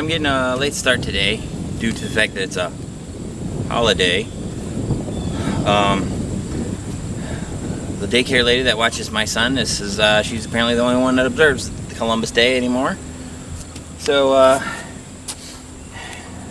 I'm getting a late start today due to the fact that it's a holiday. The daycare lady that watches my son, she's apparently the only one that observes Columbus Day anymore. So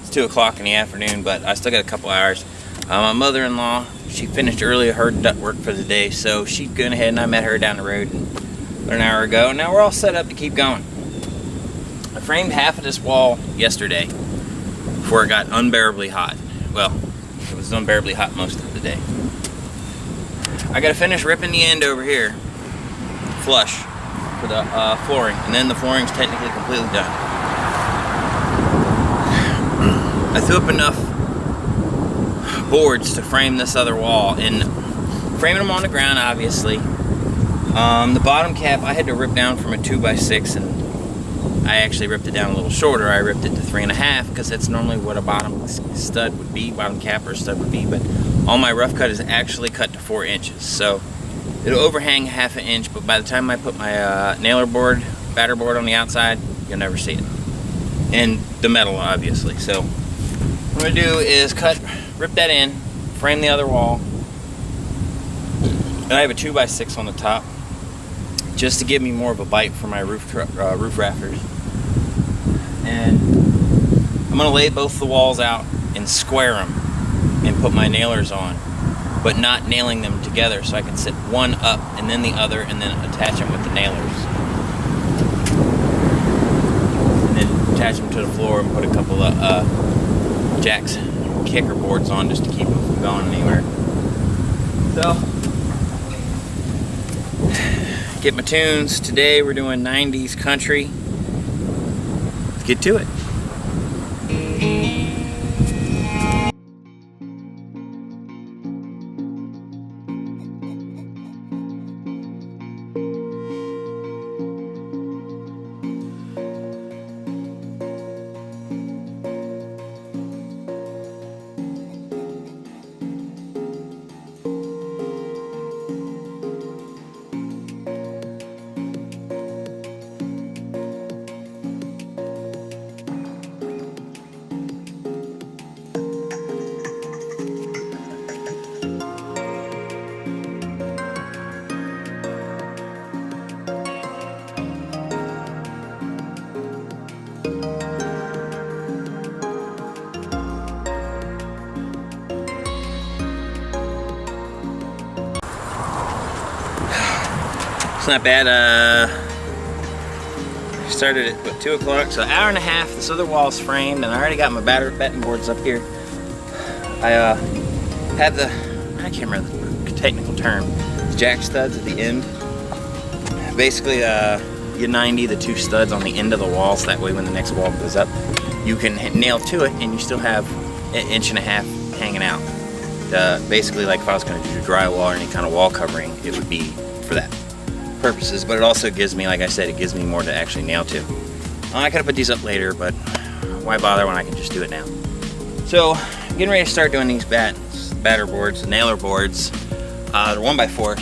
it's 2 o'clock in the afternoon, but I still got a couple hours. My mother-in-law, she finished early her duct work for the day, so she went ahead and I met her down the road about an hour ago. Now we're all set up to keep going. I framed half of this wall yesterday before it got unbearably hot. Well, it was unbearably hot most of the day. I gotta finish ripping the end over here flush for the flooring, and then the flooring's technically completely done. I threw up enough boards to frame this other wall, and framing them on the ground, obviously. The bottom cap I had to rip down from a 2x6, and I actually ripped it down a little shorter. I ripped it to 3.5 because that's normally what a bottom stud would be, bottom cap or stud would be, but all my rough cut is actually cut to 4 inches. So it'll overhang half an inch, but by the time I put my nailer board, batter board on the outside, you'll never see it. And the metal, obviously. So what I'm gonna do is rip that in, frame the other wall, and I have a 2x6 on the top just to give me more of a bite for my roof rafters. And I'm gonna lay both the walls out and square them and put my nailers on, but not nailing them together, so I can sit one up and then the other and then attach them with the nailers. And then attach them to the floor and put a couple of jacks, kicker boards on just to keep them from going anywhere. So, get my tunes. Today we're doing 90s country. Let's get to it. Not bad. Started at 2 o'clock, so an hour and a half. This other wall's framed, and I already got my batting boards up here. I have I can't remember the technical term, jack studs at the end. Basically, you 90 the 2 studs on the end of the wall, so that way when the next wall goes up, you can nail to it, and you still have an 1.5 inches hanging out. Basically, like if I was going to do drywall or any kind of wall covering, it would be for that purposes, but it also gives me, like I said, it gives me more to actually nail to. I could have put these up later, but why bother when I can just do it now? So, I'm getting ready to start doing these batter boards, nailer boards. They're 1x4s.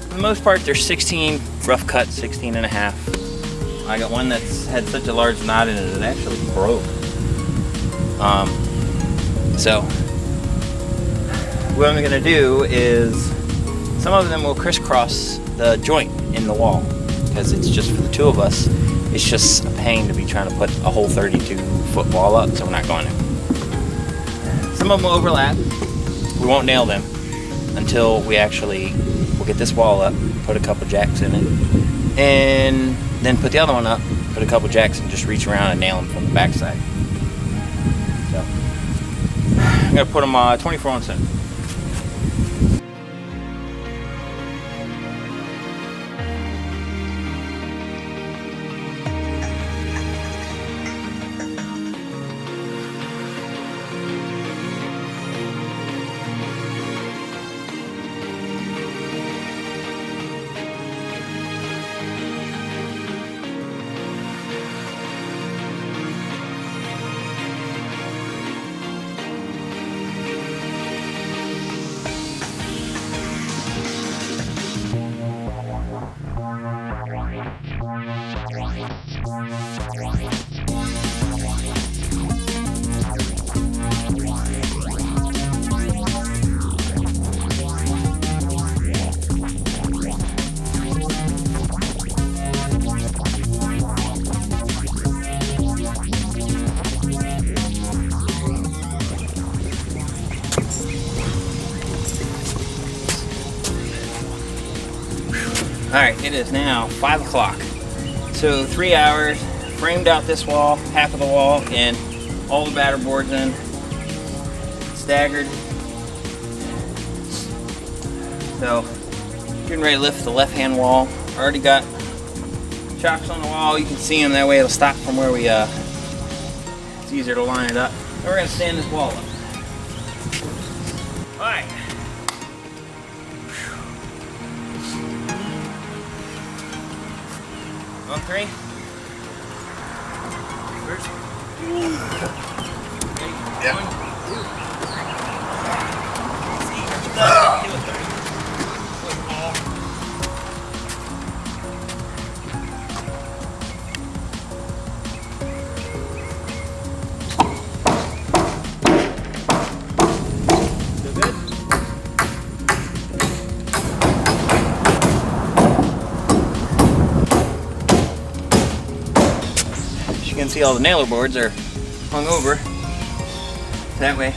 For the most part, they're 16, rough cut, 16.5. I got one that's had such a large knot in it, it actually broke. So, what I'm gonna do is, some of them will crisscross the joint in the wall because it's just for the 2 of us. It's just a pain to be trying to put a whole 32-foot wall up, so we're not going to. Some of them will overlap. We won't nail them until we'll get this wall up, put a couple jacks in it, and then put the other one up, put a couple jacks, and just reach around and nail them from the backside. So I'm gonna put them 24 on 7. Alright, it is now 5 o'clock. So 3 hours, framed out this wall, half of the wall, and all the batter boards in, staggered. So, getting ready to lift the left-hand wall. Already got chocks on the wall. You can see them, that way it'll stop from where we, it's easier to line it up. And we're gonna stand this wall up. Alright. On 3. First. Yeah. 1, 2. You can see all the nailer boards are hung over. That way,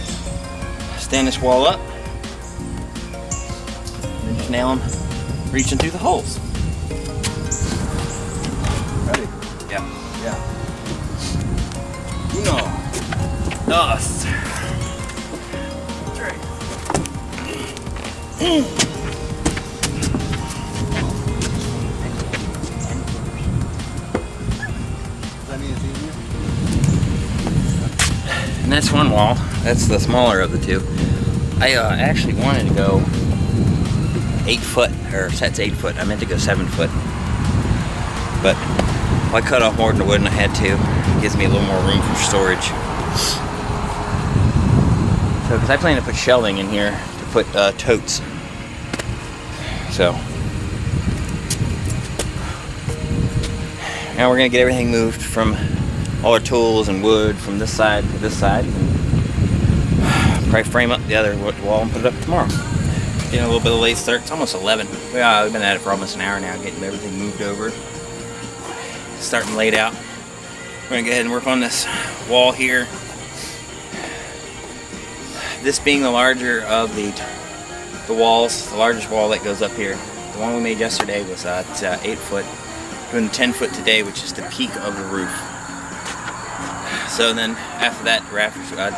stand this wall up, and then just nail them, reaching through the holes. Ready? Yeah. Yeah. Uno, dos, tres. And that's one wall. That's the smaller of the two. I actually wanted to go 8 foot, or that's 8 foot. I meant to go 7 foot. But I cut off more than I would and I had to. It gives me a little more room for storage. So, because I plan to put shelving in here to put totes. So, now we're going to get everything moved from all our tools and wood from this side to this side, and probably frame up the other wall and put it up tomorrow. Getting a little bit of late start. It's almost 11. We've been at it for almost an hour now, getting everything moved over, starting laid out. We're gonna go ahead and work on this wall here. This being the larger of the walls, the largest wall that goes up here. The one we made yesterday was 8 foot. Doing 10 foot today, which is the peak of the roof. So then after that,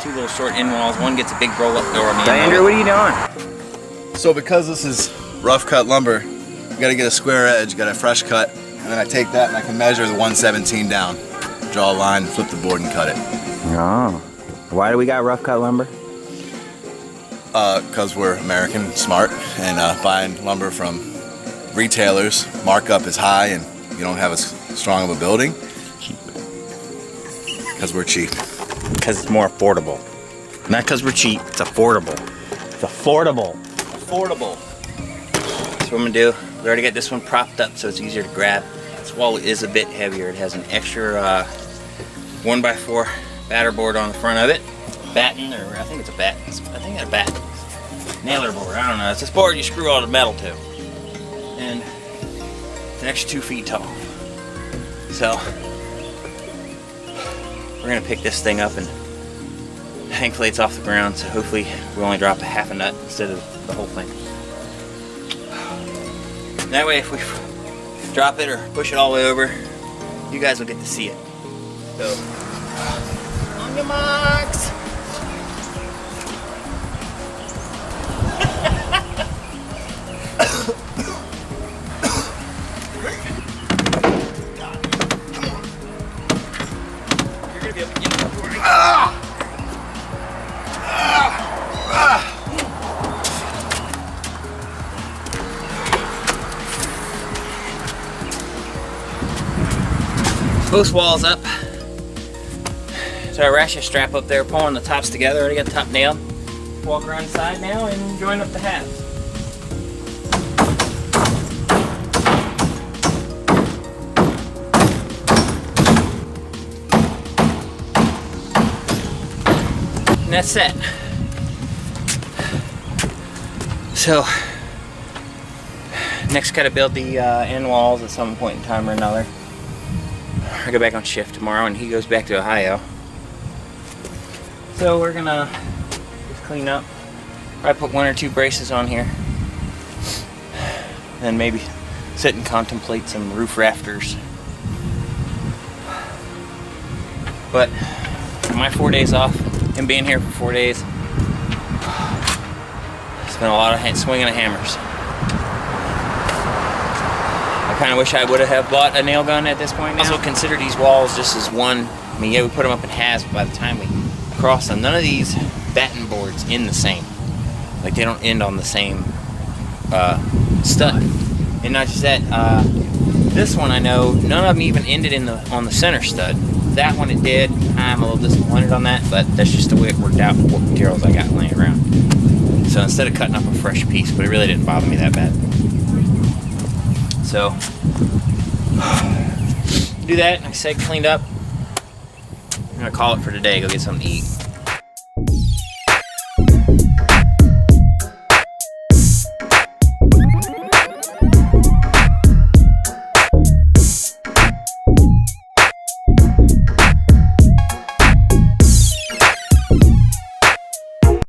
two little short end walls. One gets a big roll-up door on the end. Andrew, what are you doing? So because this is rough cut lumber, you gotta get a square edge, got a fresh cut, and then I take that and I can measure the 117 down. Draw a line, flip the board and cut it. Oh. Why do we got rough cut lumber? Because we're American, smart, and buying lumber from retailers, markup is high and you don't have as strong of a building. Because we're cheap. Because it's more affordable. Not because we're cheap, it's affordable. It's affordable. Affordable. So what I'm gonna do, we already got this one propped up so it's easier to grab. This wall is a bit heavier. It has an extra 1x4 batter board on the front of it. Batten, or I think it's a batten. I think it's a batten. Nailer board, I don't know. It's this board you screw all the metal to. And it's an extra 2 feet tall. So, we're gonna pick this thing up and hang plates off the ground, so hopefully we only drop a half a nut instead of the whole thing. That way if we drop it or push it all the way over, you guys will get to see it. So, on your marks! You're gonna be able to get it. Both walls up. So our ratchet strap up there, pulling the tops together. Already got the top nailed. Walk around the side now and join up the halves. And that's set. So next, gotta build the end walls at some point in time or another. I go back on shift tomorrow and he goes back to Ohio. So we're gonna just clean up. Probably put 1 or 2 braces on here. Then maybe sit and contemplate some roof rafters. But my 4 days off, him being here for 4 days, it's been a lot of swinging of hammers. I kind of wish I would have bought a nail gun at this point now. Also consider these walls just as one. I mean, yeah, we put them up in halves, but by the time we cross them, none of these batten boards end the same. Like, they don't end on the same stud. And not just that, this one I know, none of them even ended on the center stud. That one it did. I'm a little disappointed on that, but that's just the way it worked out with what materials I got laying around. So instead of cutting up a fresh piece, but it really didn't bother me that bad. So, do that, like I said, cleaned up. I'm gonna call it for today, go get something to eat.